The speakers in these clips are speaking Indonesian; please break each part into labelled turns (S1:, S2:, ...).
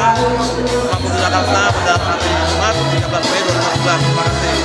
S1: SMA Kampus Jakarta pada hari Jumat 13 Mei 2014. Terima kasih.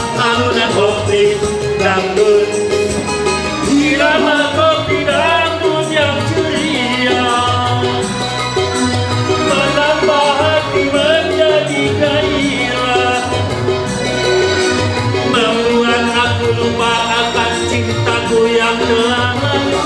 S2: Pesona alunan kopi dangdut, irama kopi dangdut yang ceria, menambah hati menjadi gairah, membuat aku lupa akan cintaku yang lalu.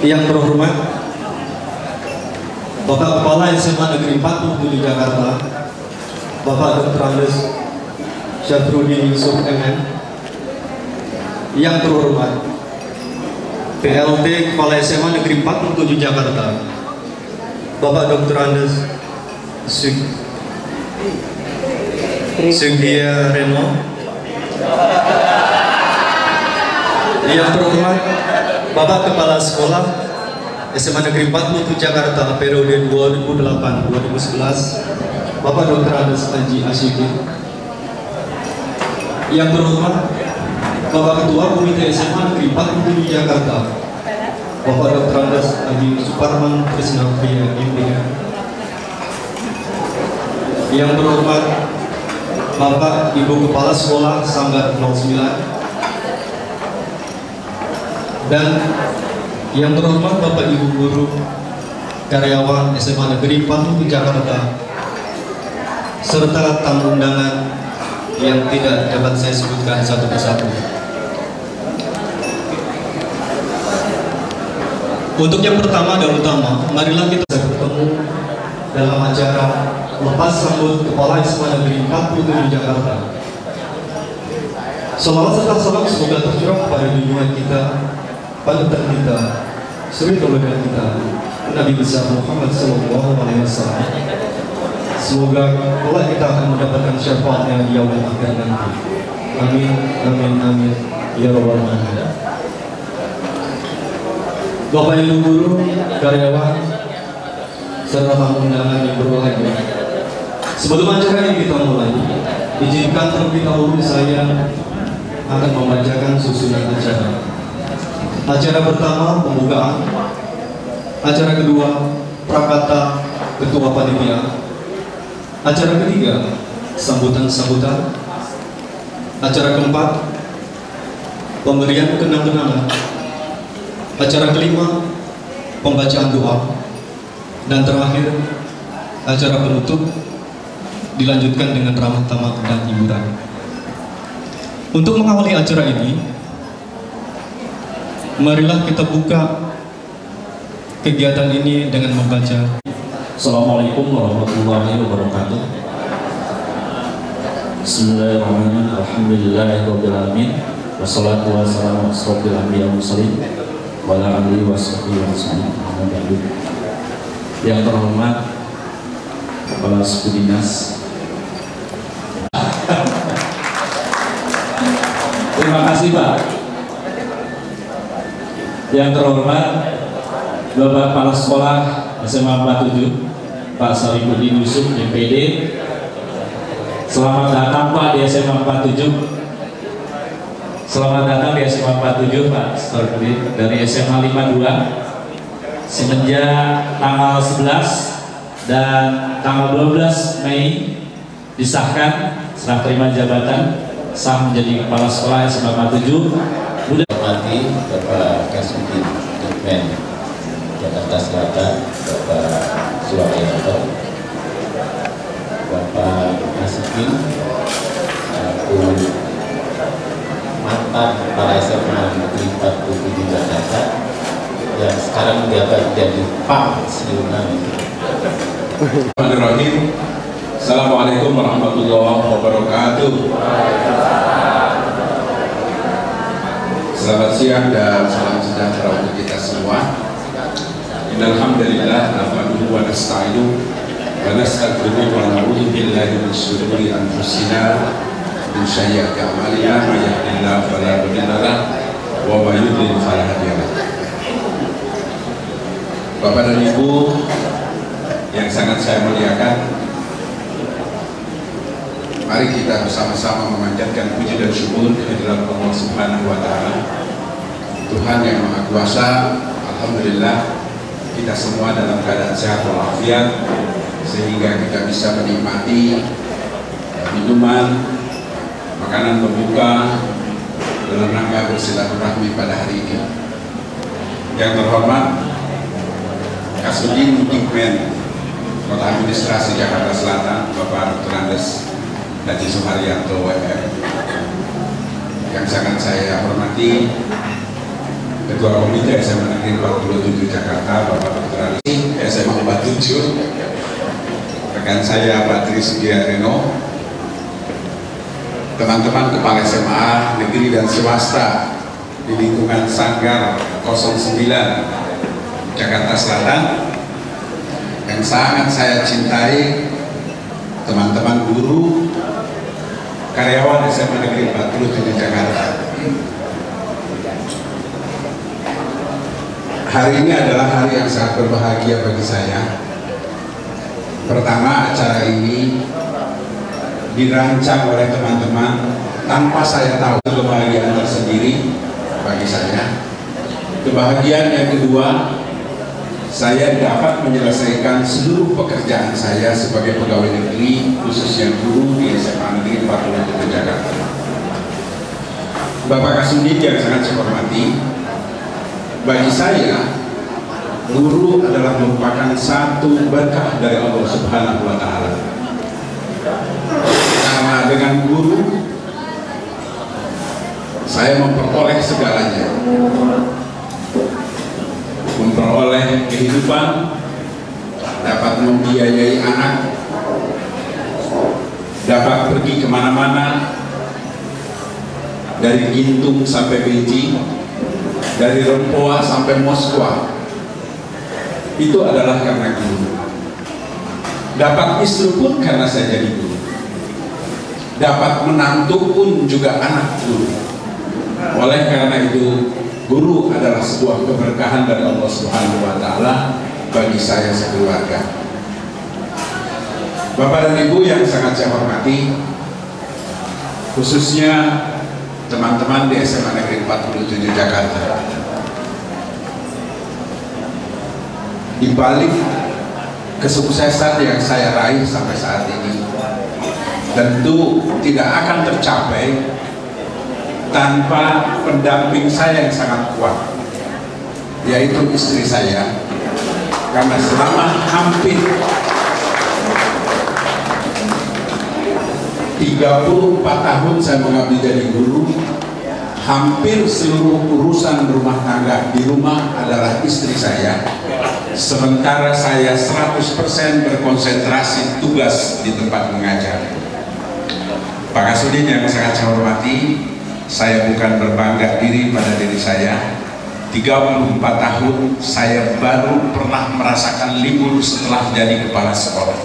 S3: Yang terhormat Bapak Kepala SMA Negeri 47 Jakarta, Bapak Dr. Andes Syafruddin Yusuf MN. Yang terhormat PLT Kepala SMA Negeri 47 Jakarta, Bapak Dr. Andes Sugdia Reno. Yang terhormat Bapak Kepala Sekolah SMA Negeri 47 Jakarta periode 2008-2011, Bapak Dr. Andes Haji Asyiki. Yang terhormat Bapak Ketua Komite SMA Negeri 47 Jakarta, Bapak Dr. Andes Haji Suparman Trisna Priya MPH. Yang terhormat Bapak Ibu Kepala Sekolah Sanggar 09. Dan yang terhormat Bapak Ibu Guru karyawan SMA Negeri 47 Jakarta serta tamu undangan yang tidak dapat saya sebutkan satu persatu. Untuk yang pertama dan utama, marilah kita bertemu dalam acara lepas sambut Kepala SMA Negeri 47 Jakarta. Salawat serta salam semoga tercurah pada junjungan kita, panutan kita, suri tauladan kita, Nabi besar Muhammad SAW. Semoga kelak kita akan mendapatkan syafaatnya di yaumul akhir nanti. Amin, amin, amin, ya rabbal alamin. Bapak Ibu guru, karyawan, serta tamu undangan yang berbahagia. Sebelum acara ini kita mulai, izinkan terlebih dahulu saya akan membacakan susunan acara. Acara pertama pembukaan, acara kedua prakata ketua panitia, acara ketiga sambutan-sambutan, acara keempat pemberian kenang-kenangan, acara kelima pembacaan doa, dan terakhir acara penutup dilanjutkan dengan ramah tamah dan hiburan. Untuk mengawali acara ini, marilah kita buka kegiatan ini dengan membaca.
S2: Assalamualaikum warahmatullahi wabarakatuh. Bismillahirrahmanirrahim. Alhamdulillahirabbil alamin. Wassalatu wassalamu ala asyrofil anbiya'i wal mursalin wa ala alihi washabihi wasallam. Yang terhormat Kepala Suku Dinas. Terima kasih Pak. Yang terhormat Bapak Kepala Sekolah SMA 47 Pak Saripudin Yusuf MPD. Selamat datang Pak di SMA 47. Selamat datang di SMA 47 Pak Saripudin dari SMA 52. Semenjak tanggal 11 dan tanggal 12 Mei disahkan serah terima jabatan sah menjadi Kepala Sekolah SMA 47.
S4: Hormati Bapak Kasudin Dikmen Jakarta Selatan, Bapak Suwaryanto, Bapak Kasudin selaku mantan Kepala SMA Negeri 47 Jakarta yang sekarang menjabat jadi Pensiunan.
S5: Bismillahirrahmanirrahim. Assalamualaikum warahmatullahi wabarakatuh. Selamat siang dan salam sejahtera untuk kita semua. Innalhamdulillah nahmaduhu wa nasta'inuhu wa nastaghfiruhu wa na'udzu billahi min shururi anfusina min sayyi'ati a'malina may yahdihillahu fala mudilla lahu wa may yudlil fala hadiya lahu. Bapak dan Ibu yang sangat saya muliakan, mari kita bersama-sama memanjatkan puji dan syukur kehadirat Allah Subhanahu wa Ta'ala, Tuhan yang Maha Kuasa. Alhamdulillah kita semua dalam keadaan sehat walafiat sehingga kita bisa menikmati minuman, makanan pembuka dalam rangka bersilaturahmi pada hari ini. Yang terhormat Kasudin Dikmen Kota Administrasi Jakarta Selatan, Bapak Dr. Andes Haji Suharyanto WM. Yang sangat saya hormati Ketua Komite SMA Negeri 47 Jakarta, Bapak Dr. Ali SMA 47, rekan saya Pak Tri Sugiareno, teman-teman Kepala SMA Negeri dan Swasta di lingkungan Sanggar 09 Jakarta Selatan, yang sangat saya cintai, teman-teman guru, karyawan SMA Negeri 47 Jakarta. Hari ini adalah hari yang sangat berbahagia bagi saya. Pertama, acara ini dirancang oleh teman-teman tanpa saya tahu. Kebahagiaan tersendiri bagi saya. Kebahagiaan yang kedua, saya dapat menyelesaikan seluruh pekerjaan saya sebagai pegawai negeri, khususnya guru di SMA Negeri 47 Jakarta. Bapak Kasudin yang sangat saya hormati, bagi saya guru adalah merupakan satu berkah dari Allah Subhanahu wa Ta'ala. Karena dengan guru saya memperoleh segalanya, memperoleh kehidupan, dapat membiayai anak, dapat pergi kemana-mana, dari Gintung sampai Beijing, dari Rempoa sampai Moskwa. Itu adalah karena guru. Dapat istri pun karena saya jadi guru. Dapat menantu pun juga anak guru. Oleh karena itu, Guru adalah sebuah keberkahan dari Allah Subhanahu wa Ta'ala bagi saya sekeluarga. Bapak dan Ibu yang sangat saya hormati, khususnya teman-teman di SMA Negeri 47 Jakarta. Di balik kesuksesan yang saya raih sampai saat ini, tentu tidak akan tercapai tanpa pendamping saya yang sangat kuat, yaitu istri saya. Karena selama hampir 34 tahun saya mengabdi jadi guru, hampir seluruh urusan rumah tangga di rumah adalah istri saya, sementara saya 100% berkonsentrasi tugas di tempat mengajar. Pak Kasudin yang sangat saya hormati, saya bukan berbangga diri pada diri saya. 34 tahun saya baru pernah merasakan libur setelah jadi kepala sekolah.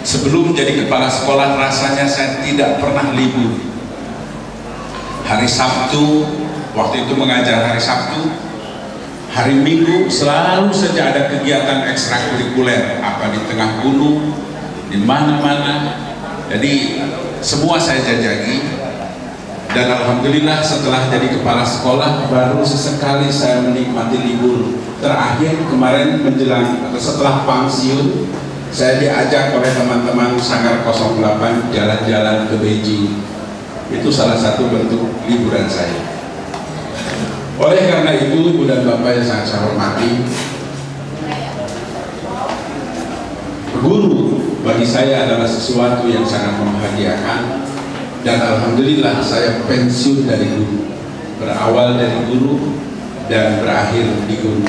S5: Sebelum jadi kepala sekolah rasanya saya tidak pernah libur. Hari Sabtu, waktu itu mengajar hari Sabtu, hari Minggu selalu saja ada kegiatan ekstrakurikuler, apa di tengah gunung, di mana-mana. Jadi semua saya jajaki. Dan alhamdulillah setelah jadi kepala sekolah baru sesekali saya menikmati libur. Terakhir kemarin menjelang atau setelah pensiun, saya diajak oleh teman-teman Sanggar 08 jalan-jalan ke Beijing. Itu salah satu bentuk liburan saya. Oleh karena itu, Ibu dan Bapak yang sangat saya hormati, guru bagi saya adalah sesuatu yang sangat membahagiakan. Dan alhamdulillah saya pensiun dari guru, berawal dari guru dan berakhir di guru.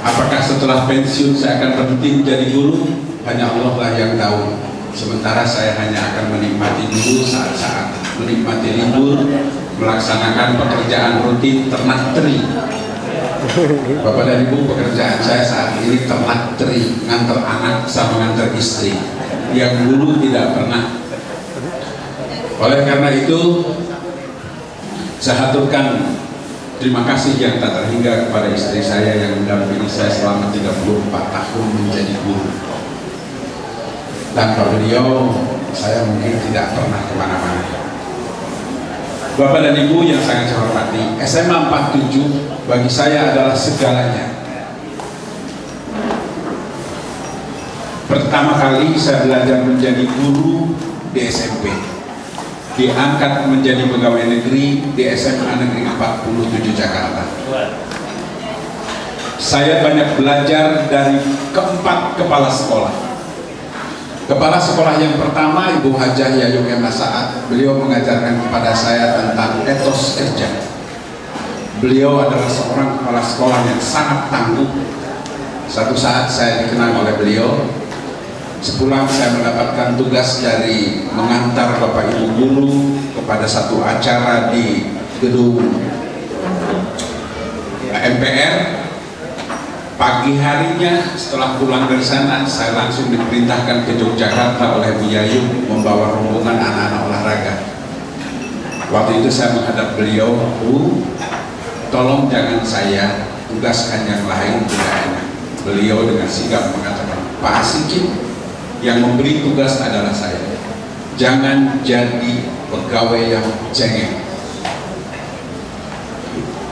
S5: Apakah setelah pensiun saya akan berhenti menjadi guru? Hanya Allah lah yang tahu. Sementara saya hanya akan menikmati dulu saat-saat, menikmati libur, melaksanakan pekerjaan rutin ternak teri. Bapak dan Ibu, pekerjaan saya saat ini ternak teri, nganter anak sama nganter istri. Yang guru tidak pernah. Oleh karena itu, saya haturkan terima kasih yang tak terhingga kepada istri saya yang mendampingi saya selama 34 tahun menjadi guru. Tanpa beliau, saya mungkin tidak pernah kemana-mana. Bapak dan Ibu yang sangat saya hormati, SMA 47 bagi saya adalah segalanya. Pertama kali saya belajar menjadi guru di SMP. Diangkat menjadi pegawai negeri di SMA Negeri 47 Jakarta. Saya banyak belajar dari keempat kepala sekolah. Kepala sekolah yang pertama Ibu Hajah Yayung Emma Saat, beliau mengajarkan kepada saya tentang etos kerja. Beliau adalah seorang kepala sekolah yang sangat tangguh. Satu saat saya dikenal oleh beliau. Sepulang saya mendapatkan tugas dari mengantar Bapak Ibu guru kepada satu acara di gedung MPR. Pagi harinya setelah pulang dari sana, saya langsung diperintahkan ke Yogyakarta oleh Bu Yayung membawa rombongan anak-anak olahraga. Waktu itu saya menghadap beliau, Bu, tolong jangan saya tugaskan yang lain, tidak enak. Beliau dengan sigap mengatakan, Pak Asikin, yang memberi tugas adalah saya. Jangan jadi pegawai yang cengeng.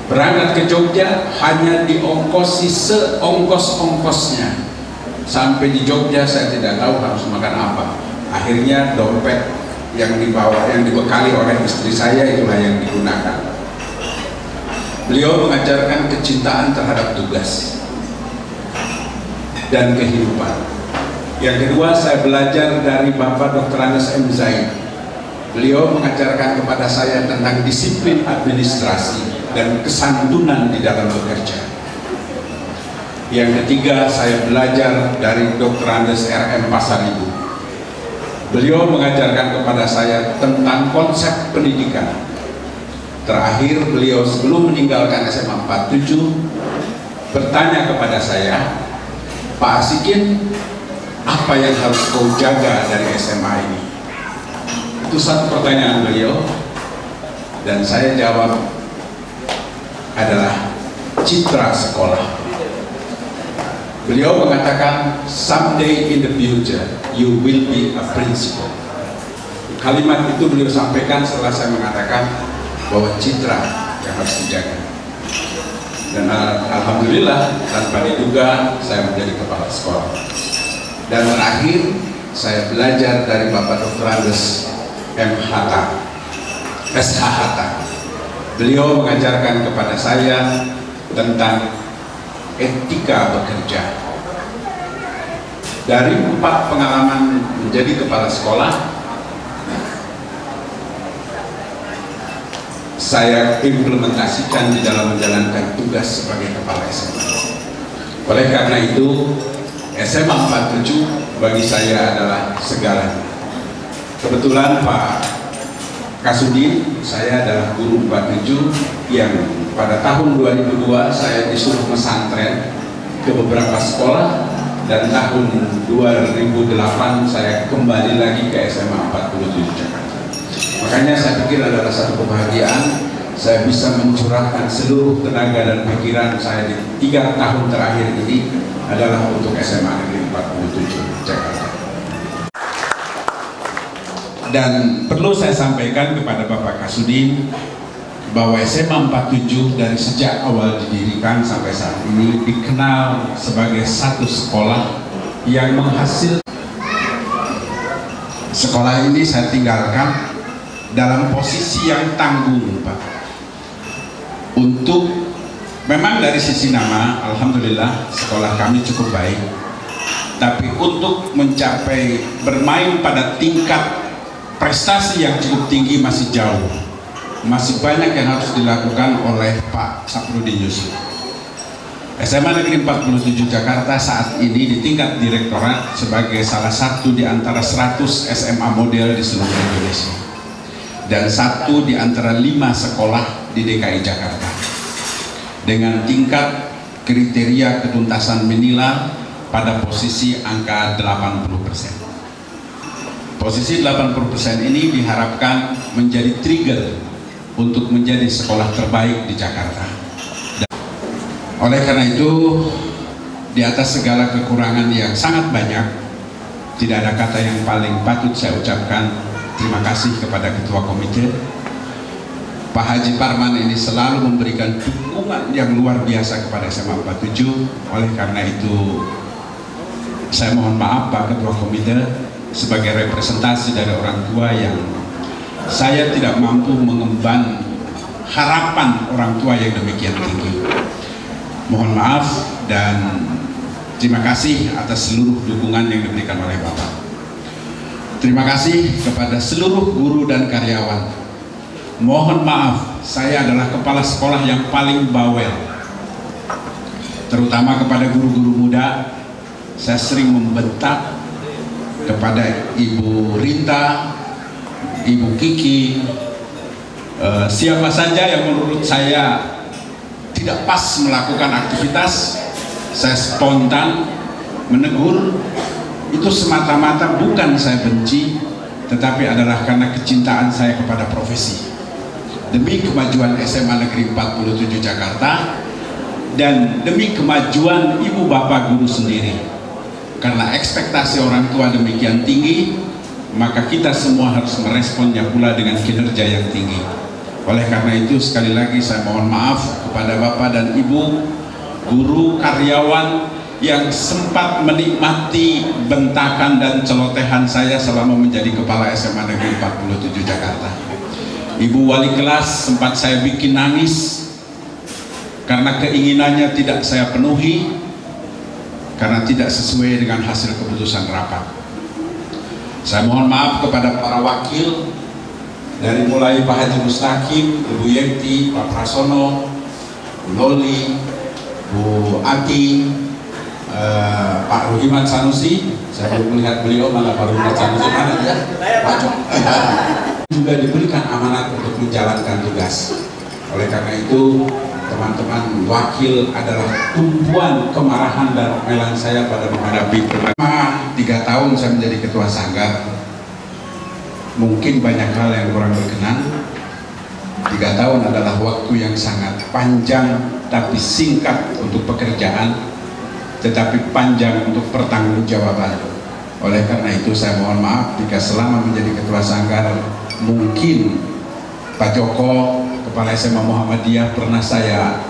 S5: Berangkat ke Jogja hanya diongkosi seongkos-ongkosnya. Sampai di Jogja saya tidak tahu harus makan apa. Akhirnya dompet yang dibawa, yang dibekali oleh istri saya itulah yang digunakan. Beliau mengajarkan kecintaan terhadap tugas dan kehidupan. Yang kedua, saya belajar dari Bapak Dr. Andes M. Zaid. Beliau mengajarkan kepada saya tentang disiplin administrasi dan kesantunan di dalam bekerja. Yang ketiga, saya belajar dari Dr. Andes R.M. Pasaribu. Beliau mengajarkan kepada saya tentang konsep pendidikan. Terakhir, beliau sebelum meninggalkan SMA 47 bertanya kepada saya, Pak Asikin, apa yang harus kau jaga dari SMA ini? Itu satu pertanyaan beliau, dan saya jawab, adalah citra sekolah. Beliau mengatakan, someday in the future you will be a principal. Kalimat itu beliau sampaikan setelah saya mengatakan bahwa citra yang harus dijaga. Dan alhamdulillah tanpa diduga saya menjadi kepala sekolah. Dan terakhir saya belajar dari Bapak Dr. Andes SH Hatta. Beliau mengajarkan kepada saya tentang etika bekerja. Dari 4 pengalaman menjadi kepala sekolah, saya implementasikan di dalam menjalankan tugas sebagai kepala SMA. Oleh karena itu, SMA 47 bagi saya adalah segalanya. Kebetulan Pak Kasudin, saya adalah guru 47 yang pada tahun 2002 saya disuruh pesantren ke beberapa sekolah, dan tahun 2008 saya kembali lagi ke SMA 47 Jakarta. Makanya saya pikir adalah satu kebahagiaan saya bisa mencurahkan seluruh tenaga dan pikiran saya di 3 tahun terakhir ini adalah untuk SMA Negeri 47 Jakarta. Dan perlu saya sampaikan kepada Bapak Kasudin bahwa SMA 47 dari sejak awal didirikan sampai saat ini dikenal sebagai satu sekolah yang menghasilkan. Sekolah ini saya tinggalkan dalam posisi yang tanggung, Pak. Untuk memang dari sisi nama, alhamdulillah sekolah kami cukup baik. Tapi untuk mencapai bermain pada tingkat prestasi yang cukup tinggi masih jauh. Masih banyak yang harus dilakukan oleh Pak Saprudin Yusuf. SMA Negeri 47 Jakarta saat ini di tingkat direktorat sebagai salah satu di antara 100 SMA model di seluruh Indonesia, dan satu di antara 5 sekolah di DKI Jakarta dengan tingkat kriteria ketuntasan minimal pada posisi angka 80%. Posisi 80% ini diharapkan menjadi trigger untuk menjadi sekolah terbaik di Jakarta. Oleh karena itu, di atas segala kekurangan yang sangat banyak, tidak ada kata yang paling patut saya ucapkan terima kasih kepada Ketua Komite. Pak Haji Parman ini selalu memberikan dukungan yang luar biasa kepada SMA 47. Oleh karena itu, saya mohon maaf Pak Ketua Komite, sebagai representasi dari orang tua yang saya tidak mampu mengemban harapan orang tua yang demikian tinggi. Mohon maaf dan terima kasih atas seluruh dukungan yang diberikan oleh Bapak. Terima kasih kepada seluruh guru dan karyawan. Mohon maaf, saya adalah kepala sekolah yang paling bawel. Terutama kepada guru-guru muda, saya sering membentak kepada Ibu Rinta, Ibu Kiki, siapa saja yang menurut saya tidak pas melakukan aktivitas, saya spontan menegur. Itu semata-mata bukan saya benci, tetapi adalah karena kecintaan saya kepada profesi, demi kemajuan SMA Negeri 47 Jakarta dan demi kemajuan ibu bapak guru sendiri. Karena ekspektasi orang tua demikian tinggi, maka kita semua harus meresponnya pula dengan kinerja yang tinggi. Oleh karena itu, sekali lagi saya mohon maaf kepada Bapak dan Ibu, guru, karyawan yang sempat menikmati bentakan dan celotehan saya selama menjadi kepala SMA Negeri 47 Jakarta. Ibu wali kelas sempat saya bikin nangis karena keinginannya tidak saya penuhi, karena tidak sesuai dengan hasil keputusan rapat. Saya mohon maaf kepada para wakil, dari mulai Pak Haji Mustaqim, Ibu Yenti, Pak Prasono, Bu Loli, Bu Ati, Pak Ruhiman Sanusi. Saya belum melihat beliau, mana Pak Ruhiman Sanusi mana ya? Pak juga diberikan amanat untuk menjalankan tugas. Oleh karena itu, teman-teman wakil adalah tumpuan kemarahan dan omelan saya pada menghadapi pertama 3 tahun saya menjadi ketua sanggar. Mungkin banyak hal yang kurang berkenan, 3 tahun adalah waktu yang sangat panjang tapi singkat untuk pekerjaan, tetapi panjang untuk pertanggungjawaban. Oleh karena itu saya mohon maaf jika selama menjadi ketua sanggar mungkin Pak Joko, Kepala SMA Muhammadiyah, pernah saya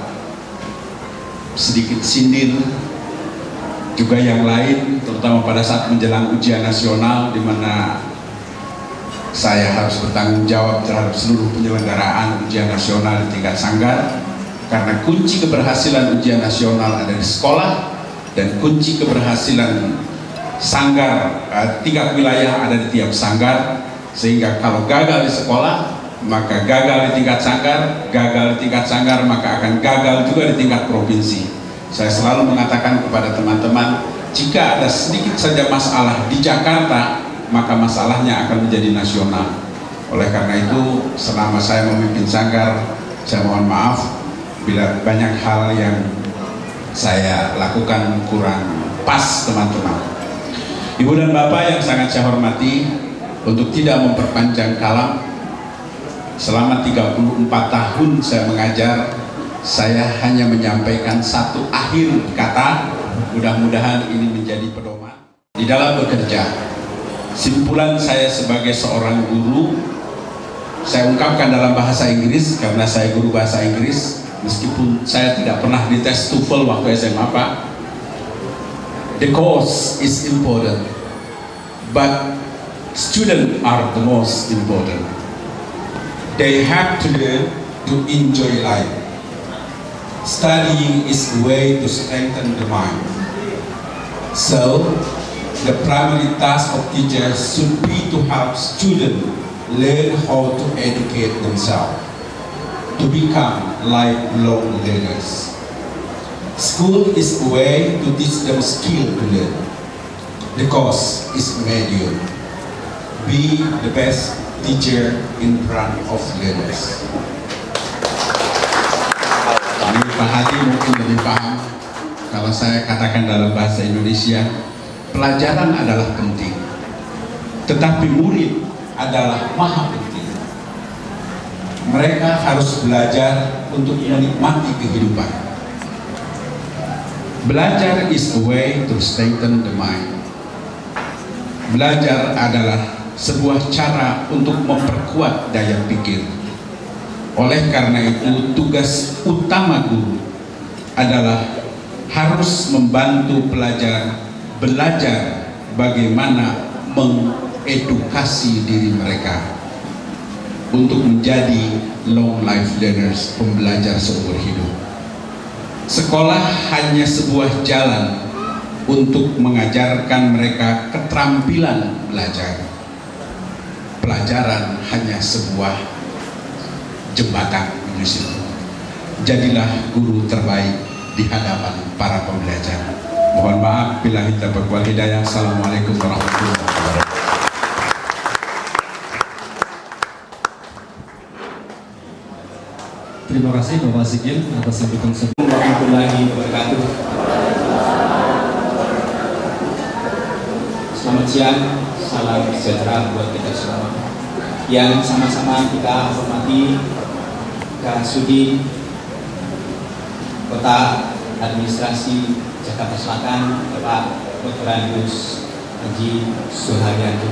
S5: sedikit sindir, juga yang lain, terutama pada saat menjelang ujian nasional di mana saya harus bertanggung jawab terhadap seluruh penyelenggaraan ujian nasional di tingkat sanggar, karena kunci keberhasilan ujian nasional ada di sekolah dan kunci keberhasilan sanggar, tingkat wilayah ada di tiap sanggar, sehingga kalau gagal di sekolah maka gagal di tingkat sanggar, gagal di tingkat sanggar maka akan gagal juga di tingkat provinsi. Saya selalu mengatakan kepada teman-teman, jika ada sedikit saja masalah di Jakarta maka masalahnya akan menjadi nasional. Oleh karena itu selama saya memimpin sanggar, saya mohon maaf bila banyak hal yang saya lakukan kurang pas teman-teman. Ibu dan Bapak yang sangat saya hormati, untuk tidak memperpanjang kalam, selama 34 tahun saya mengajar, saya hanya menyampaikan satu akhir kata, mudah-mudahan ini menjadi pedoman di dalam bekerja. Simpulan saya sebagai seorang guru, saya ungkapkan dalam bahasa Inggris karena saya guru bahasa Inggris, meskipun saya tidak pernah dites TOEFL waktu SMA Pak. The course is important, but students are the most important. They have to learn to enjoy life. Studying is the way to strengthen the mind. So, the primary task of teachers should be to help students learn how to educate themselves, to become lifelong learners. School is a way to teach them skill to learn. The course is medium. Be the best teacher in front of learners. Ini Pak Hadi mungkin lebih paham kalau saya katakan dalam bahasa Indonesia, pelajaran adalah penting, tetapi murid adalah maha penting. Mereka harus belajar untuk menikmati kehidupan. Belajar is a way to strengthen the mind. Belajar adalah sebuah cara untuk memperkuat daya pikir. Oleh karena itu, tugas utama guru adalah harus membantu pelajar belajar bagaimana mengedukasi diri mereka untuk menjadi long life learners, pembelajar seumur hidup. Sekolah hanya sebuah jalan untuk mengajarkan mereka keterampilan belajar. Pelajaran hanya sebuah jembatan menuju situ. Jadilah guru terbaik di hadapan para pembelajar. Mohon maaf bila kita berbuat hidayah. Assalamualaikum warahmatullahi wabarakatuh.
S3: Terima kasih Bapak Sikil atas sambutan sebelum.
S6: Warahmatullahi wabarakatuh. Selamat siang, salam sejahtera buat kita semua. Yang sama-sama kita hormati Kak Sudi, Kota Administrasi Jakarta Selatan, Bapak Dr. Angus Haji Suharyanto.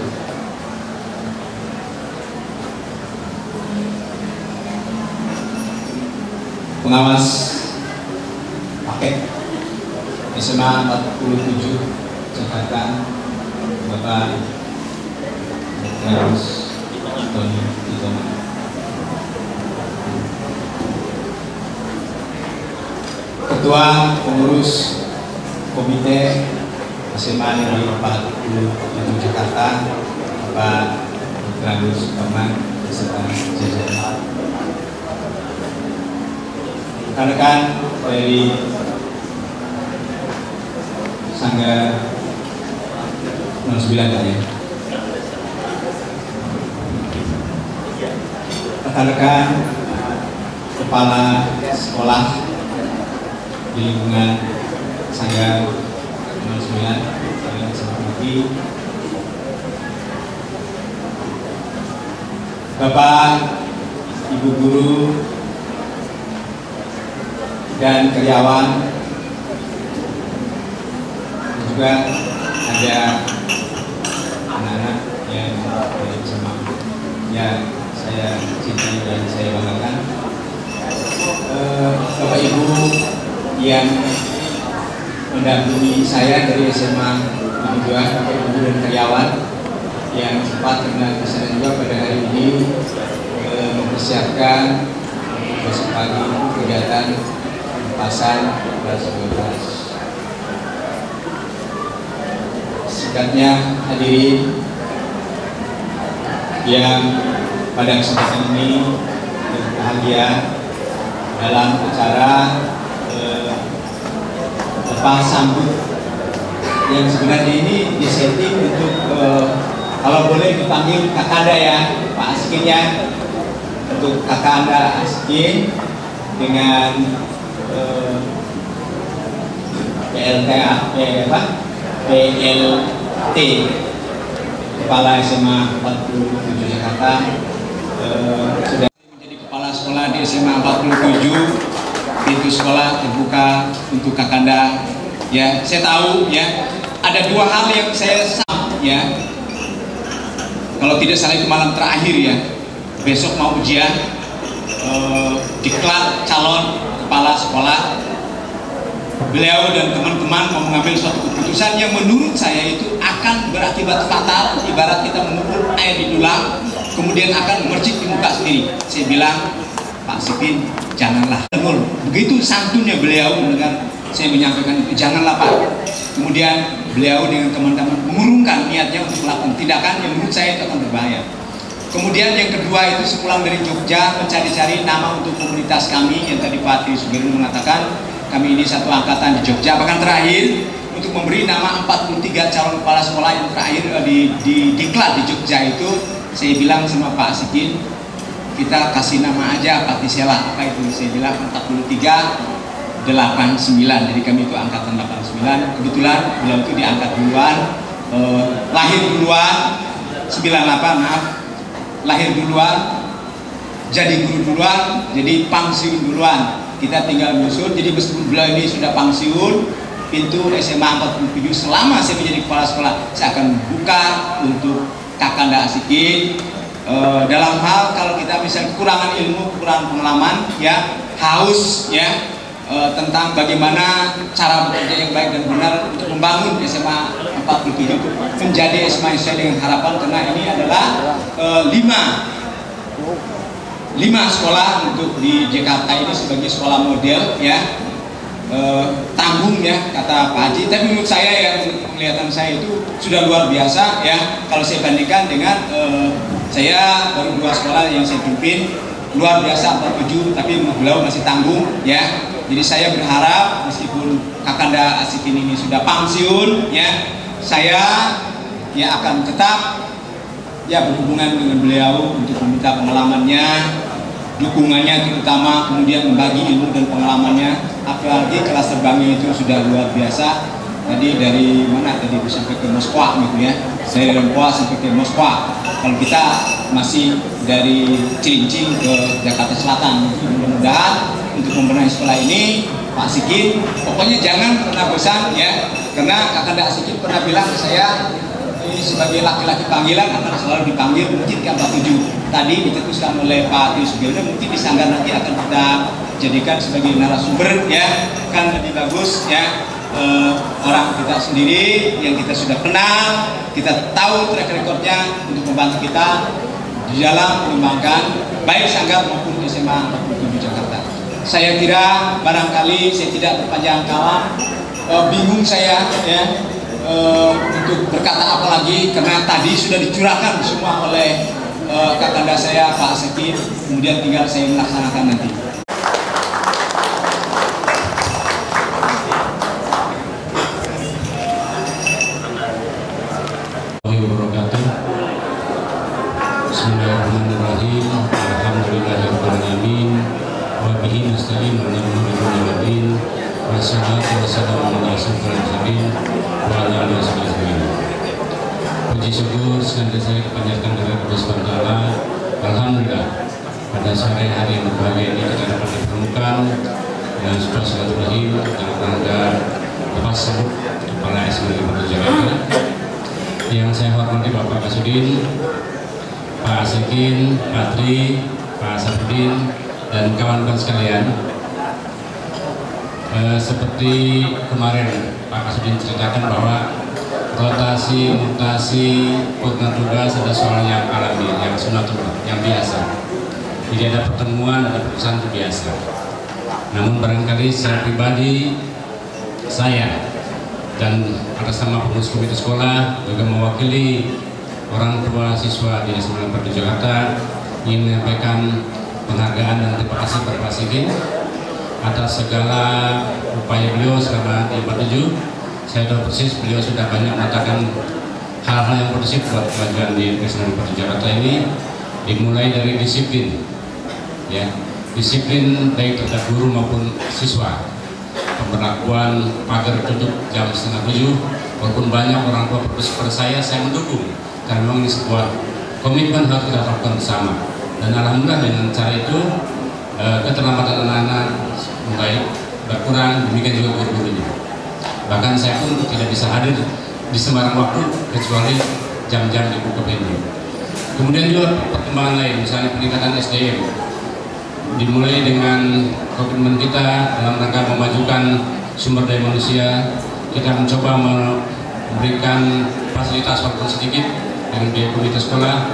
S6: Pengawas paket SMA 47 Jakarta, Bapak Dr. Tony Titono. Ketua Pengurus Komite SMA Negeri 47 Jakarta, Bapak Dr. Agus Baman beserta jajaran. Rekan-rekan dari Sanggar 09 ya. Rekan-rekan kepala sekolah di lingkungan Sanggar 09 yang saya hormati, Bapak, ibu guru dan karyawan, dan juga ada anak-anak yang bersama yang saya cintai dan saya banggakan. Bapak Ibu yang mendampingi saya dari SMA 2, Bapak Ibu dan karyawan yang sempat kenal saya juga pada hari ini mempersiapkan besok pagi kegiatan pasar kelas 12. Singkatnya hadirin yang pada kesempatan ini berbahagia dalam acara lepas sambut yang sebenarnya ini disetting untuk kalau boleh dipanggil Kakanda ya Pak Askin ya, untuk Kakanda Askin dengan PLT Kepala SMA 47 Jakarta sudah menjadi kepala sekolah di SMA 47. Pintu sekolah terbuka untuk Kakanda ya. Saya tahu ya ada dua hal yang saya ya, kalau tidak salah itu malam terakhir ya, besok mau ujian diklat calon kepala sekolah. Beliau dan teman-teman mau mengambil suatu keputusan yang menurut saya itu akan berakibat fatal, ibarat kita mengukur air di tulang kemudian akan memercik di muka sendiri. Saya bilang, Pak Sipin, janganlah. Begitu santunnya beliau mendengar saya menyampaikan itu, janganlah Pak. Kemudian beliau dengan teman-teman mengurungkan niatnya untuk melakukan tindakan yang menurut saya itu akan berbahaya. Kemudian yang kedua itu sepulang dari Jogja mencari-cari nama untuk komunitas kami yang tadi Pak Tri Sugiono mengatakan kami ini satu angkatan di Jogja. Bahkan terakhir untuk memberi nama 43 calon kepala sekolah yang terakhir di diklat di Jogja itu, saya bilang sama Pak Sikin, kita kasih nama aja Patisela. Apa itu? Saya bilang 43 89. Jadi kami itu angkatan 89. Kebetulan beliau itu diangkat duluan, lahir duluan 98, maaf. Lahir duluan, jadi guru duluan, jadi pensiun duluan. Kita tinggal menyusul. Jadi meskipun beliau ini sudah pensiun, pintu SMA 47 selama saya menjadi kepala sekolah saya akan buka untuk Kakanda Asikin. Dalam hal kalau kita misalnya kekurangan ilmu, kekurangan pengalaman ya, haus ya, tentang bagaimana cara bekerja yang baik dan benar untuk membangun SMA 47 itu menjadi SMA sesuai dengan harapan, karena ini adalah 5 sekolah untuk di Jakarta ini sebagai sekolah model ya, tanggung ya kata Pak Haji. Tapi menurut saya ya, penglihatan saya itu sudah luar biasa ya, kalau saya bandingkan dengan saya baru 2 sekolah yang saya pimpin, luar biasa 47, tapi beliau masih tanggung ya. Jadi saya berharap meskipun Kakanda Asikin ini sudah pensiun ya, saya ya akan tetap ya berhubungan dengan beliau untuk meminta pengalamannya, dukungannya terutama, kemudian membagi ilmu dan pengalamannya. Apalagi kelas terbangnya itu sudah luar biasa. Tadi dari mana tadi sampai ke Moskwa gitu ya, dari Rempoa sampai ke Moskwa. Kalau kita masih dari Cilincing ke Jakarta Selatan, mudah-mudahan untuk membenahi sekolah ini Pak Sikin pokoknya jangan pernah bosan ya, karena Kakanda Asikin pernah bilang ke saya, ini sebagai laki-laki panggilan akan selalu dipanggil mungkin ke 47. Tadi ditetuskan oleh Pak Tri Sugiono, mungkin di Sanggar nanti akan kita jadikan sebagai narasumber ya, kan lebih bagus ya. Orang kita sendiri yang kita sudah kenal, kita tahu track recordnya untuk membantu kita di dalam mengembangkan baik Sanggar maupun SMA 47 Jakarta. Saya kira barangkali saya tidak berpanjang kalam, bingung saya ya untuk berkata apa lagi, karena tadi sudah dicurahkan semua oleh Kakanda saya Pak Asikin, kemudian tinggal saya melaksanakan nanti.
S7: Bismillahirrahmanirrahim. Alhamdulillahirrahmanirrahim. Wabihi nasta'in ala umuri dunya waddin. Wassalatu wassalamu ala asyrofil mursalin wa ala alihi wasallam. Puji syukur senantiasa saya panjatkan kepada Allah Subhanahu wa taala. Alhamdulillah pada sore hari yang berbahagia ini kita dapat dipertemukan dengan sebuah silaturahim dalam rangka lepas sebut Kepala SMA Negeri Jakarta yang saya hormati Bapak Kasudin, Pak Asikin, Pak Tri, Pak Sapudin, dan kawan-kawan sekalian. Seperti kemarin Pak Kasudin ceritakan bahwa rotasi, mutasi, program tugas ada soal yang alami, yang sunatullah, yang biasa. Jadi ada pertemuan, ada perusahaan itu biasa. Namun barangkali secara pribadi saya dan atas nama pengurus komite sekolah juga mewakili orang tua siswa di SMA Negeri Jakarta ingin menyampaikan penghargaan dan terima kasih kepada Pak Sikin atas segala upaya beliau selama di 47. Saya tahu persis beliau sudah banyak mengatakan hal-hal yang positif buat kemajuan di SMA Negeri Jakarta ini, dimulai dari disiplin, ya, disiplin baik terhadap guru maupun siswa, pemberlakuan pagar tutup jam 6:30, walaupun banyak orang tua berpesan kepada saya mendukung karena memang ini sebuah komitmen harus kita lakukan bersama. Dan alhamdulillah dengan cara itu keterlambatan anak-anak mulai berkurang, demikian juga guru-gurunya. Bahkan saya pun tidak bisa hadir di sembarang waktu kecuali jam-jam di buku ini. Kemudian juga perkembangan lain, misalnya peningkatan SDM, dimulai dengan komitmen kita dalam rangka memajukan sumber daya manusia. Kita mencoba memberikan fasilitas walaupun sedikit dengan biaya komite sekolah,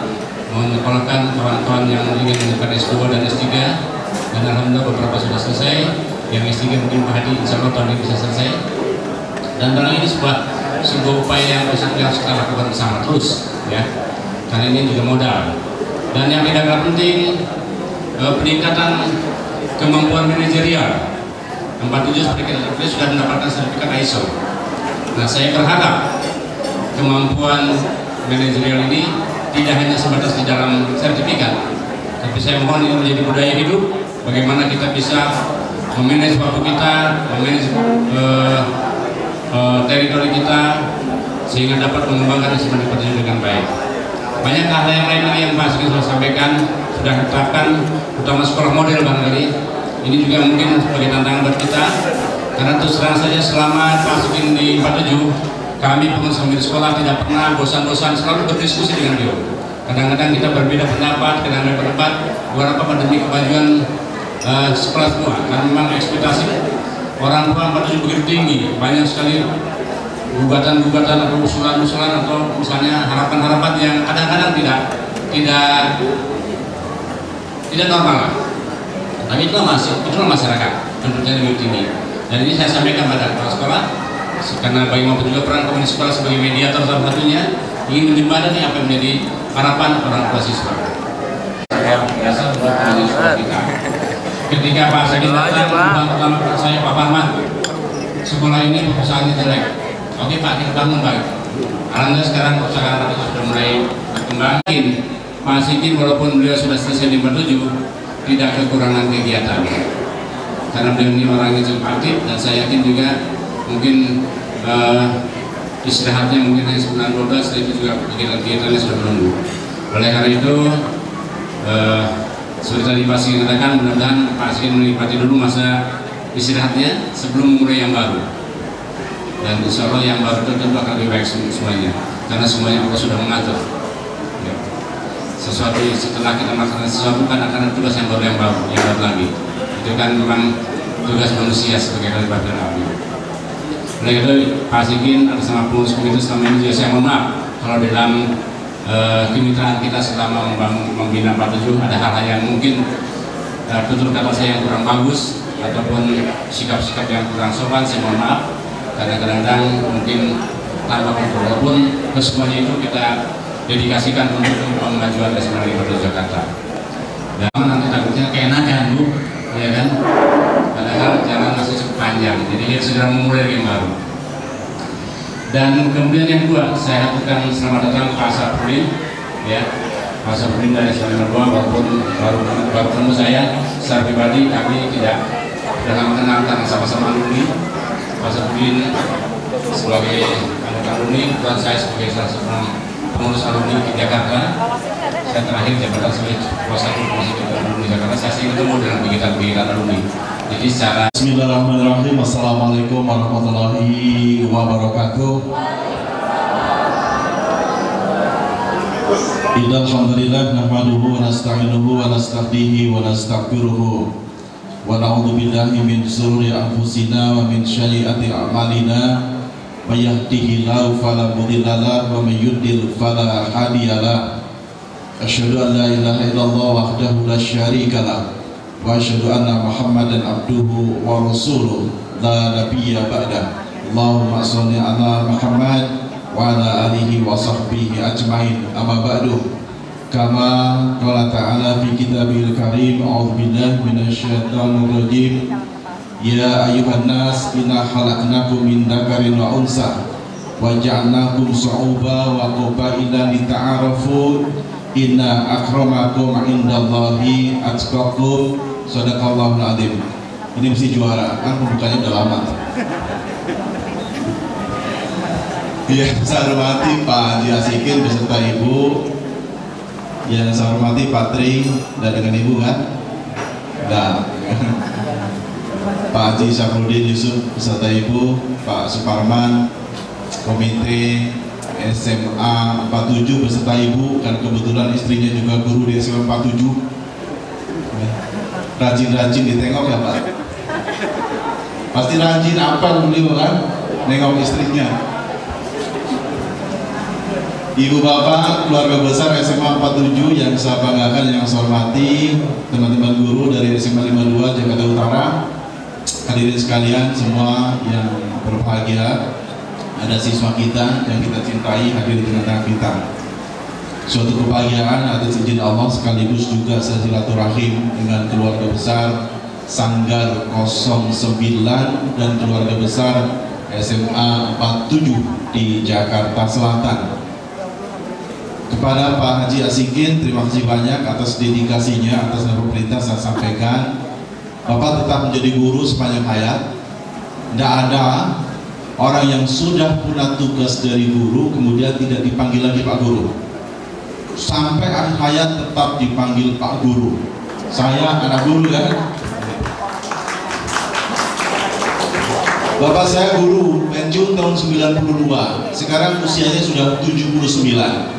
S7: menyekolahkan kawan-kawan yang ingin mengejar S2 dan S3, dan alhamdulillah beberapa sudah selesai. Yang S3 mungkin Pak Hadi insya Allah tahun ini bisa selesai. Dan dalam ini sebuah upaya yang harus kita lakukan bersama terus, ya, karena ini juga modal. Dan yang tidak kalah penting, peningkatan kemampuan manajerial. 47 seperti kita sudah mendapatkan sertifikat ISO. Nah, saya berharap kemampuan manajerial ini tidak hanya sebatas di dalam sertifikat, tapi saya mohon ini menjadi budaya hidup. Bagaimana kita bisa memanage waktu kita, memanage teritori kita, sehingga dapat mengembangkan SMA Negeri dengan baik. Banyak hal yang lain lagi yang Pak Sikin sudah sampaikan, sudah ditetapkan, utama sekolah model barangkali. Ini juga mungkin sebagai tantangan buat kita, karena terus terang saja selama Pak Sikin di 47, kami pengurus komite sekolah tidak pernah bosan-bosan, selalu berdiskusi dengan beliau. Kadang-kadang kita berbeda pendapat, kadang-kadang berdebat, beberapa demi kemajuan sekolah semua. Karena memang ekspektasi orang tua 47 begitu tinggi, banyak sekali gugatan-gugatan atau usulan-usulan atau misalnya harapan-harapan yang kadang-kadang tidak normal lah. Tapi itulah masyarakat tentunya lebih tinggi. Dan ini saya sampaikan pada kepala sekolah, karena bagi maupun juga peran komite sekolah sebagai mediator salah satunya ingin menjembatani apa yang menjadi harapan orang tua siswa. Yang biasa untuk siswa kita. Ketika Pak Sakin datang, pertama saya Pak Parman, sekolah ini perusahaannya jelek. Oke Pak, kita bangun Pak. Alhamdulillah sekarang perusahaan itu sudah mulai berkembang. Pak Sikin walaupun beliau sudah selesai di 47, tidak kekurangan kegiatan. Karena beliau ini orangnya cukup aktif, dan saya yakin juga mungkin istirahatnya mungkin hanya 9-12, itu juga kegiatan-kegiatannya sudah menunggu. Oleh karena itu, seperti tadi Pak Sikin katakan, mudah-mudahan Pak Sikin menikmati dulu masa istirahatnya sebelum memulai yang baru. Dan insya Allah yang baru itu tentu akan lebih baik semuanya, karena semuanya Allah sudah mengatur. Ya. Sesuatu setelah kita melakukan sesuatu kan akan ada tugas yang baru lagi. Itu kan memang tugas manusia sebagai khalifah Nabi. Oleh itu Pak Sikin atas nama pengurus komite selama ini juga saya mohon maaf kalau dalam kemitraan kita selama membina 47 ada hal-hal yang mungkin tutur kata saya yang kurang bagus ataupun sikap-sikap yang kurang sopan, saya mohon maaf. Karena kadang-kadang mungkin tanpa kontrol pun kesemuanya itu kita dedikasikan untuk pemajuan SMA Negeri Jakarta. Dan nanti takutnya keenakan Bu, ya kan? Padahal jalan masih cukup panjang, jadi kita segera memulai yang baru. Dan kemudian yang kedua, saya haturkan selamat datang Pak Sapudin, ya, Pak Sapudin dari SMA Negeri 2, walaupun baru ketemu saya secara pribadi, kami tidak lama kenal karena sama-sama alumni. Pak Sapudin sebagai anggota alumni, dan saya sebagai salah satu pengurus alumni di Jakarta. saya terakhir jabatan sebagai kuasa Komisi Indonesia karena saya sering ketemu dengan kegiatan-kegiatan alumni. Jadi secara
S2: Bismillahirrahmanirrahim. Assalamualaikum warahmatullahi wabarakatuh. Innal hamdalillah nahmaduhu wa nasta'inuhu wa nasta'dihi wa nastaghfiruhu wa na'udzu billahi min shururi anfusina wa min sayyiati a'malina may yahdihillahu fala mudilla lahu wa may yudlil fala hadiyalah. Asyhadu an la ilaha illallah wahdahu la syarika lah wa asyhadu anna Muhammadan abduhu wa rasuluh la nabiyya ba'da. Allahumma shalli ala Muhammad wa ala alihi wa sahbihi ajmain. Amma ba'du. Kama qala ta'ala fi kitabil karim, a'udzu billahi minasyaitonir rajim. Ya ayyuhan nas inna khalaqnakum min dzakarin wa unsa wa ja'alnakum syu'uban wa qabaila lita'arafu. Inna akramakum indallahi atqakum. Shadaqallahul adzim. Ini mesti juara, kan pembukanya udah lama. Yang saya hormati Pak Haji Asikin beserta Ibu, yang saya hormati Pak Tri dan dengan Ibu kan? Nah, Pak Haji Syafruddin Yusuf beserta Ibu, Pak Suparman, Komite SMA 47 beserta Ibu, kan kebetulan istrinya juga guru di SMA 47. Rajin-rajin ditengok ya Pak. Pasti rajin apal beliau kan, nengok istrinya. Ibu bapak, keluarga besar SMA 47 yang saya banggakan, yang saya hormati, teman-teman guru dari SMA 52 Jakarta Utara, hadirin sekalian semua yang berbahagia, ada siswa kita yang kita cintai hadir di tengah-tengah kita. Suatu kebahagiaan atas izin Allah, sekaligus juga silaturahim dengan keluarga besar Sanggar 09 dan keluarga besar SMA 47 di Jakarta Selatan. Kepada Pak Haji Asikin, terima kasih banyak atas dedikasinya, atas nama pemerintah saya sampaikan. Bapak tetap menjadi guru sepanjang hayat. Tidak ada orang yang sudah punya tugas dari guru kemudian tidak dipanggil lagi Pak Guru. Sampai akhir hayat tetap dipanggil Pak Guru. Saya anak guru kan. Bapak saya guru, pensiun tahun 92. Sekarang usianya sudah 79.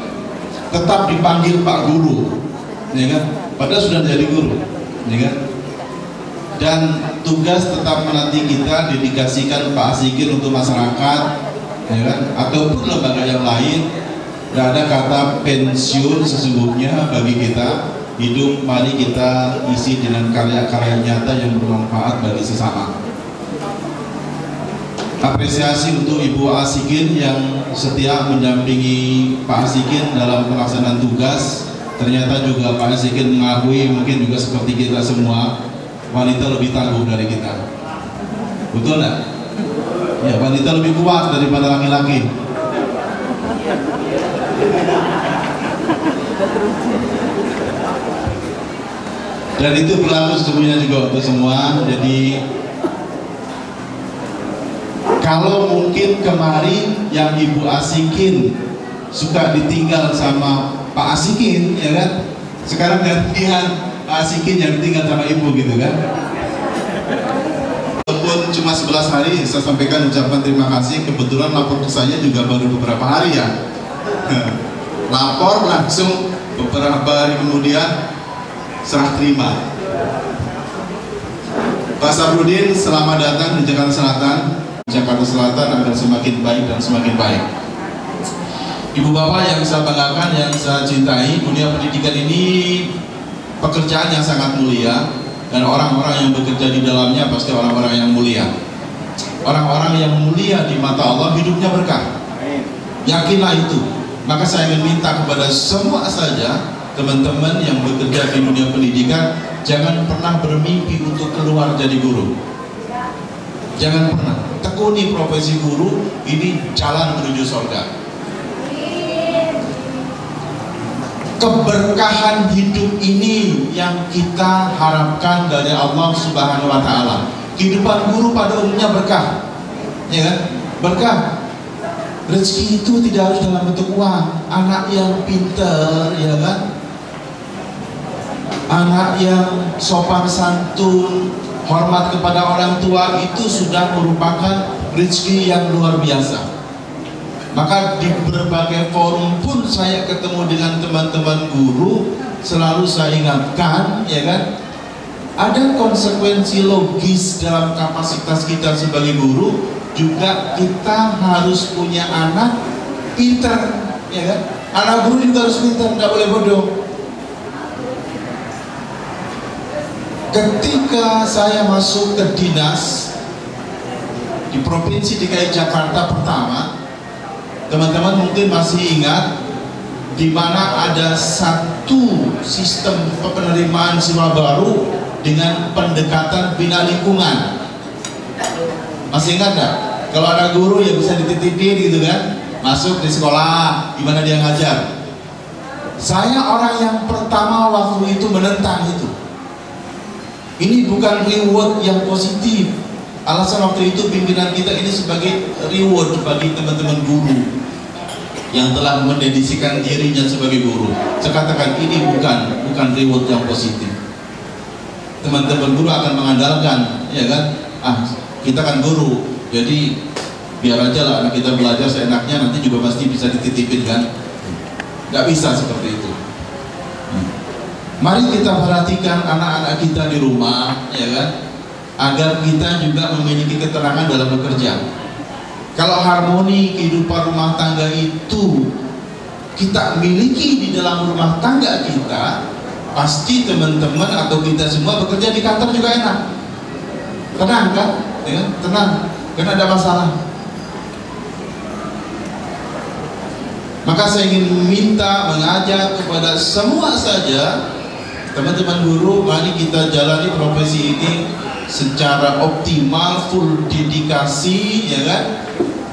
S2: Tetap dipanggil Pak Guru, ya kan? Padahal sudah jadi guru, ya kan? Dan tugas tetap menanti kita dedikasikan Pak Asikin untuk masyarakat, ya kan? Ataupun lembaga yang lain. Tidak ada kata pensiun sesungguhnya bagi kita. Hidup mari kita isi dengan karya-karya nyata yang bermanfaat bagi sesama. Apresiasi untuk Ibu Asikin yang setia mendampingi Pak Asikin dalam pelaksanaan tugas. Ternyata juga Pak Asikin mengakui mungkin juga seperti kita semua, wanita lebih tangguh dari kita. Betul nggak? Ya, wanita lebih kuat daripada laki-laki. Dan itu berlaku sesungguhnya juga untuk semua. Jadi kalau mungkin kemarin yang Ibu Asikin suka ditinggal sama Pak Asikin, ya kan? Sekarang gantian Pak Asikin yang ditinggal sama Ibu gitu kan? Walaupun cuma 11 hari, saya sampaikan ucapan terima kasih. Kebetulan lapor ke saya juga baru beberapa hari ya. Lapor langsung beberapa hari kemudian serah terima. Pak Syafruddin, selamat datang di Jakarta Selatan. Jakarta Selatan akan semakin baik dan semakin baik. Ibu bapak yang saya banggakan, yang saya cintai, dunia pendidikan ini pekerjaan yang sangat mulia, dan orang-orang yang bekerja di dalamnya pasti orang-orang yang mulia. Orang-orang yang mulia di mata Allah hidupnya berkah. Yakinlah itu. Maka saya ingin minta kepada semua saja teman-teman yang bekerja di dunia pendidikan, jangan pernah bermimpi untuk keluar jadi guru. Jangan pernah. Tekuni profesi guru, ini jalan menuju surga. Keberkahan hidup ini yang kita harapkan dari Allah Subhanahu wa Ta'ala. Kehidupan guru pada umumnya berkah, ya kan? Berkah. Rezeki itu tidak harus dalam bentuk uang. Anak yang pintar, ya kan?
S8: anak yang sopan santun, hormat kepada orang tua, itu sudah merupakan rezeki yang luar biasa. Maka di berbagai forum pun saya ketemu dengan teman-teman guru, selalu saya ingatkan, ya kan, ada konsekuensi logis dalam kapasitas kita sebagai guru. Juga kita harus punya anak pintar, ya kan? Anak guru juga harus pintar, tidak boleh bodoh. Ketika saya masuk ke dinas di Provinsi DKI Jakarta pertama, teman-teman mungkin masih ingat, di mana ada satu sistem penerimaan siswa baru dengan pendekatan bina lingkungan. Masih ingat nggak? Kalau ada guru ya bisa dititipin gitu kan, masuk di sekolah, gimana dia ngajar. Saya orang yang pertama waktu itu menentang itu. Ini bukan reward yang positif. Alasan waktu itu pimpinan kita ini sebagai reward bagi teman-teman guru yang telah mendedikasikan dirinya sebagai guru. Saya katakan ini bukan reward yang positif. Teman-teman guru akan mengandalkan, ya kan? Kita kan guru, jadi biar aja lah anak kita belajar seenaknya, nanti juga pasti bisa dititipin kan? Nggak bisa seperti itu. Mari kita perhatikan anak-anak kita di rumah, ya kan? Agar kita juga memiliki keterangan dalam bekerja. Kalau harmoni kehidupan rumah tangga itu kita miliki di dalam rumah tangga kita, pasti teman-teman atau kita semua bekerja di kantor juga enak. Tenang kan? Ya, tenang, karena ada masalah. Maka saya ingin meminta, mengajak kepada semua saja teman-teman guru, mari kita jalani profesi ini secara optimal, full dedikasi, ya kan?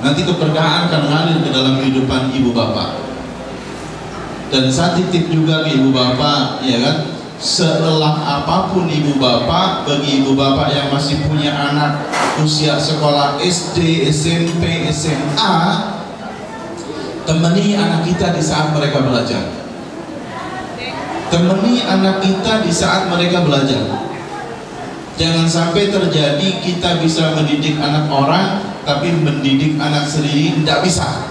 S8: Nanti keberkahan akan mengalir ke dalam kehidupan ibu bapak. Dan saya titip juga ke ibu bapak, ya kan? Selelah apapun ibu bapak, bagi ibu bapak yang masih punya anak usia sekolah SD, SMP, SMA, temani anak kita di saat mereka belajar. Temani anak kita di saat mereka belajar. Jangan sampai terjadi kita bisa mendidik anak orang, tapi mendidik anak sendiri tidak bisa.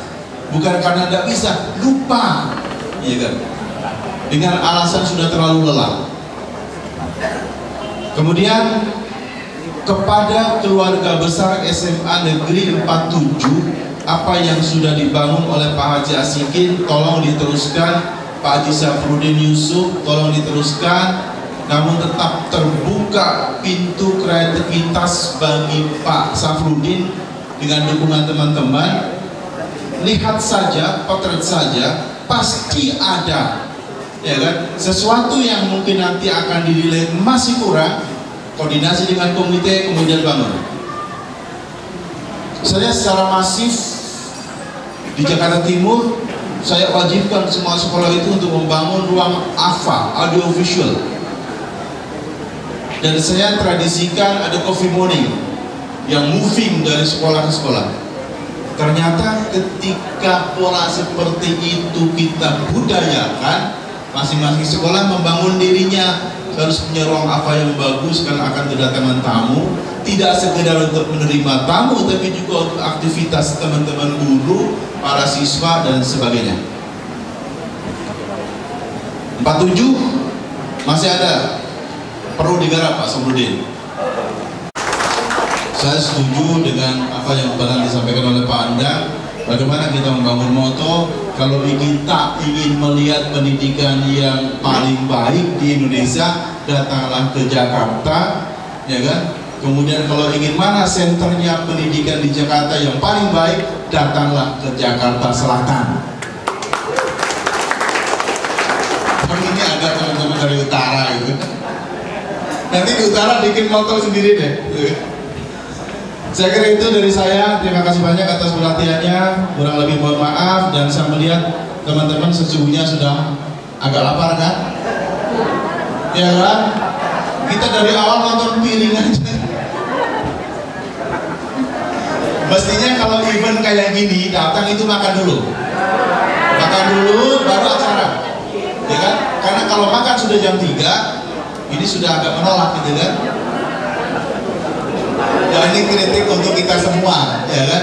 S8: Bukan karena tidak bisa, lupa, ya kan? Dengan alasan sudah terlalu lelah. Kemudian kepada keluarga besar SMA Negeri 47, apa yang sudah dibangun oleh Pak Haji Asikin tolong diteruskan. Pak Haji Safruddin Yusuf tolong diteruskan. Namun tetap terbuka pintu kreativitas bagi Pak Safruddin dengan dukungan teman-teman. Lihat saja, potret saja, pasti ada, ya kan, sesuatu yang mungkin nanti akan dinilai masih kurang, koordinasi dengan komite kemudian bangun. Saya secara masif di Jakarta Timur, saya wajibkan semua sekolah itu untuk membangun ruang AVA, audio visual. Dan saya tradisikan ada coffee morning yang moving dari sekolah ke sekolah. Ternyata ketika pola seperti itu kita budayakan, masing-masing sekolah membangun dirinya, harus punya ruang apa yang bagus karena akan kedatangan tamu, tidak sekedar untuk menerima tamu tapi juga untuk aktivitas teman-teman guru, para siswa dan sebagainya. 47 masih ada, perlu digarap Pak Safruddin. Saya setuju dengan apa yang pernah disampaikan oleh Pak Andang. Bagaimana kita membangun moto, kalau kita ingin melihat pendidikan yang paling baik di Indonesia, datanglah ke Jakarta, ya kan? Kemudian kalau ingin mana senternya pendidikan di Jakarta yang paling baik, datanglah ke Jakarta Selatan. Tapi ini ada teman-teman dari utara gitu. Nanti di utara bikin moto sendiri deh. Saya kira itu dari saya. Terima kasih banyak atas perhatiannya. Kurang lebih mohon maaf. Dan saya melihat teman-teman sesungguhnya sudah agak lapar kan? Ya kan? Kita dari awal nonton piring aja. Mestinya kalau event kayak gini datang itu makan dulu. Makan dulu baru acara. Ya kan? Karena kalau makan sudah jam 3, ini sudah agak menolak gitu kan. Ya ini kritik untuk kita semua, ya kan,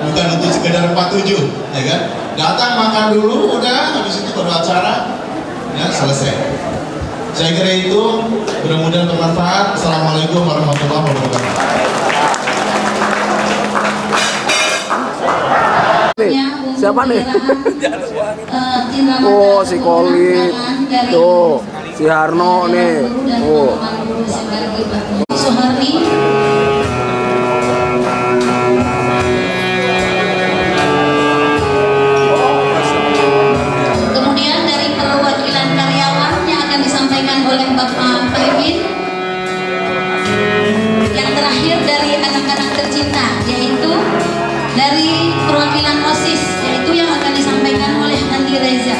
S8: bukan untuk sekedar 47, ya kan. Datang makan dulu, udah, habis itu baru acara, ya selesai. Saya kira itu mudah-mudahan bermanfaat. Assalamualaikum warahmatullahi wabarakatuh.
S9: Siapa nih? Oh, si Kolit. Tuh, si Harno nih. Oh.
S10: Soeharni. Kemudian dari perwakilan karyawan yang akan disampaikan oleh Bapak Paimin. Yang terakhir dari anak-anak tercinta, yaitu dari perwakilan OSIS, yaitu yang akan disampaikan oleh Andi Reza.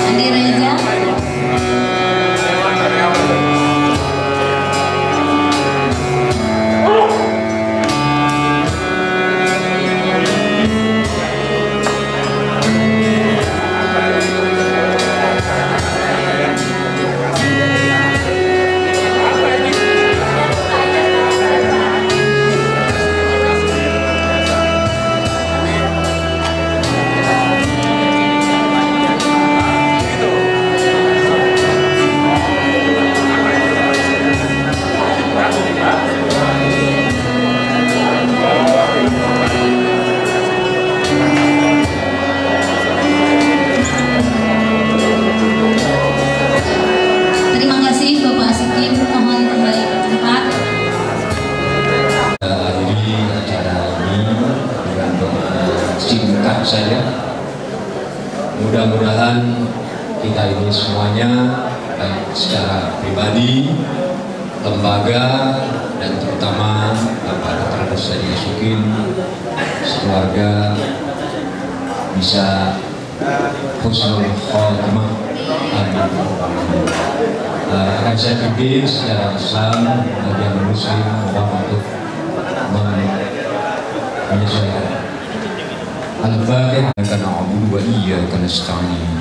S10: Andi Reza. Terima kasih Bapak Asikim, mohon kembali ke tempat.
S11: Akhiri acara ini dengan doa singkat saja. Mudah-mudahan kita ini semuanya, baik secara pribadi, lembaga, dan terutama Bapak Dr. Rusadi Asikim, sekeluarga bisa husnul khotimah. Akan saya pimpin secara Islam bagian Muslim untuk menyesuaikan. Al-Fatihah. Iyyaka na'budu wa iyyaka nasta'in.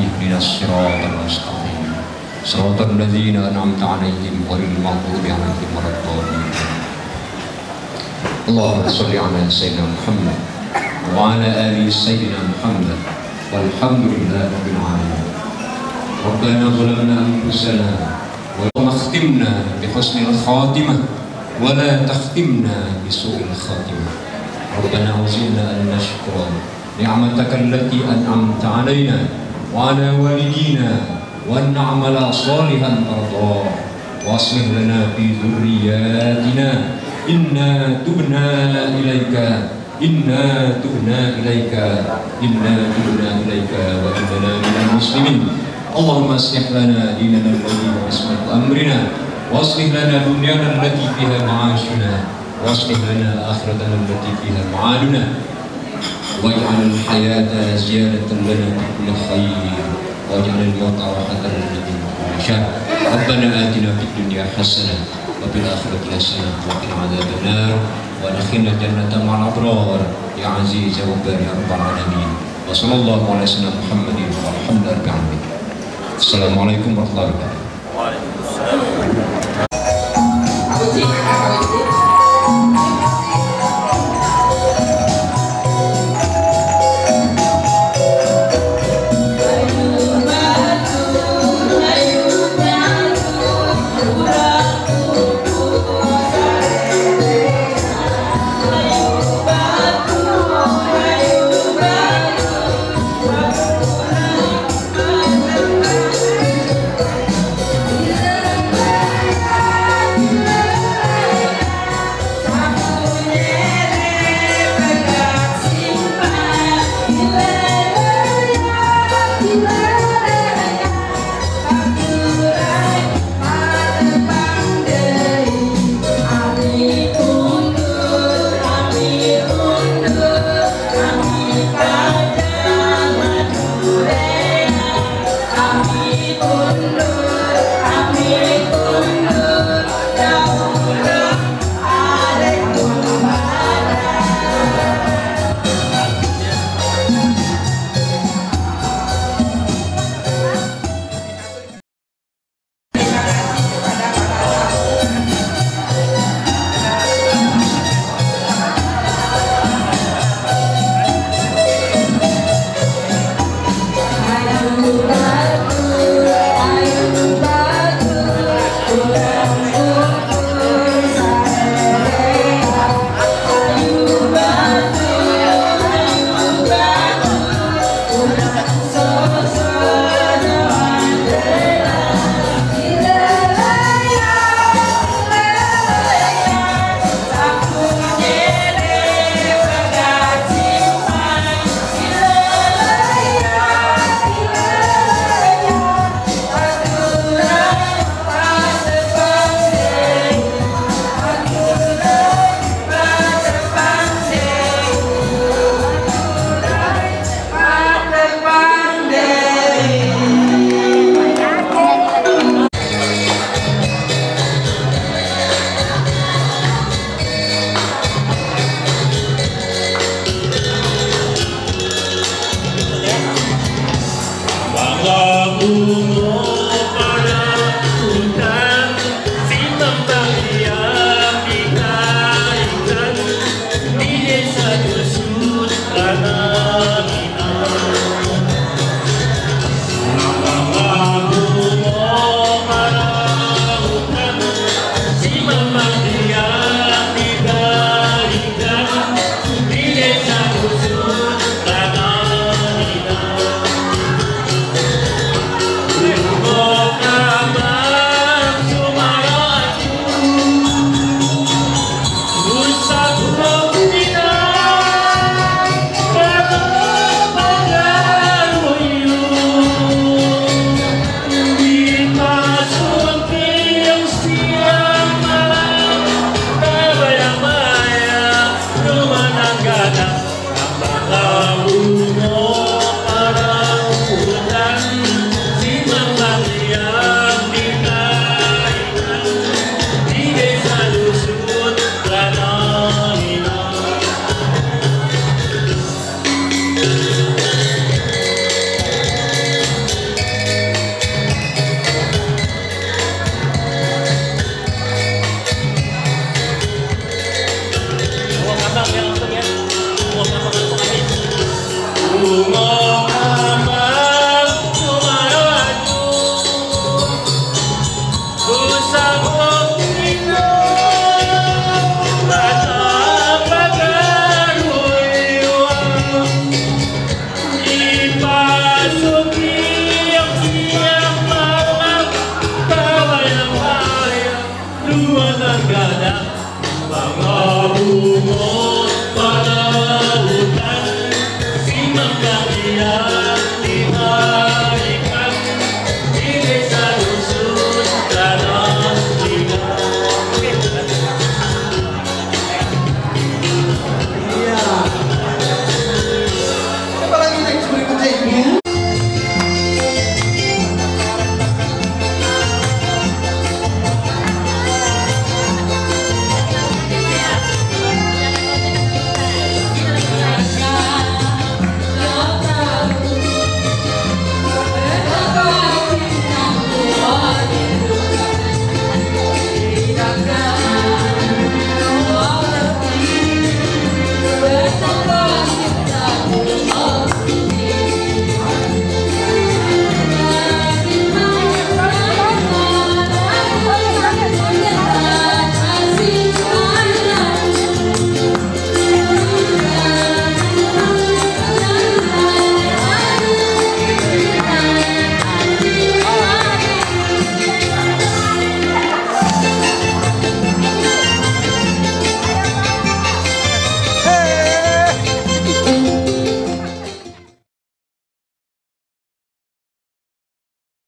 S11: Ihdinas siratal mustaqim. Siratal ladzina an'amta 'alaihim ghairil maghdubi 'alaihim waladdallin. Allahumma shalli 'ala sayyidina Muhammad wa 'ala ali sayyidina Muhammad. Walhamdulillahi rabbil alamin. ربنا ظلمنا أنفسنا وما اختمنا بحسن الخاتمة ولا تختمنا بسوء الخاتمة. ربنا أوزعنا أن نشكر نعمتك التي أنعمت علينا وعلى والدينا وأن نعمل صالحا ترضاه وأصلح لنا في ذرياتنا إنا تبنا إليك إنا تبنا إليك إنا تبنا إليك وإننا من المسلمين. اللهم اصلح لنا ديننا الذي هو عصمة أمرنا واصلح لنا دنيانا التي فيها معاشنا واصلح لنا آخرتنا التي فيها معادنا واجعل الحياة زيادة لنا في كل خير واجعل الموت راحة لنا من كل شر. ربنا آتنا في الدنيا حسنة وفي الآخرة حسنة وقنا عذاب النار وادخلنا الجنة مع الأبرار يا عزيز يا غفار يا رب العالمين. وصلى الله على سيدنا محمد والحمد لله رب العالمين. Assalamualaikum warahmatullahi wabarakatuh.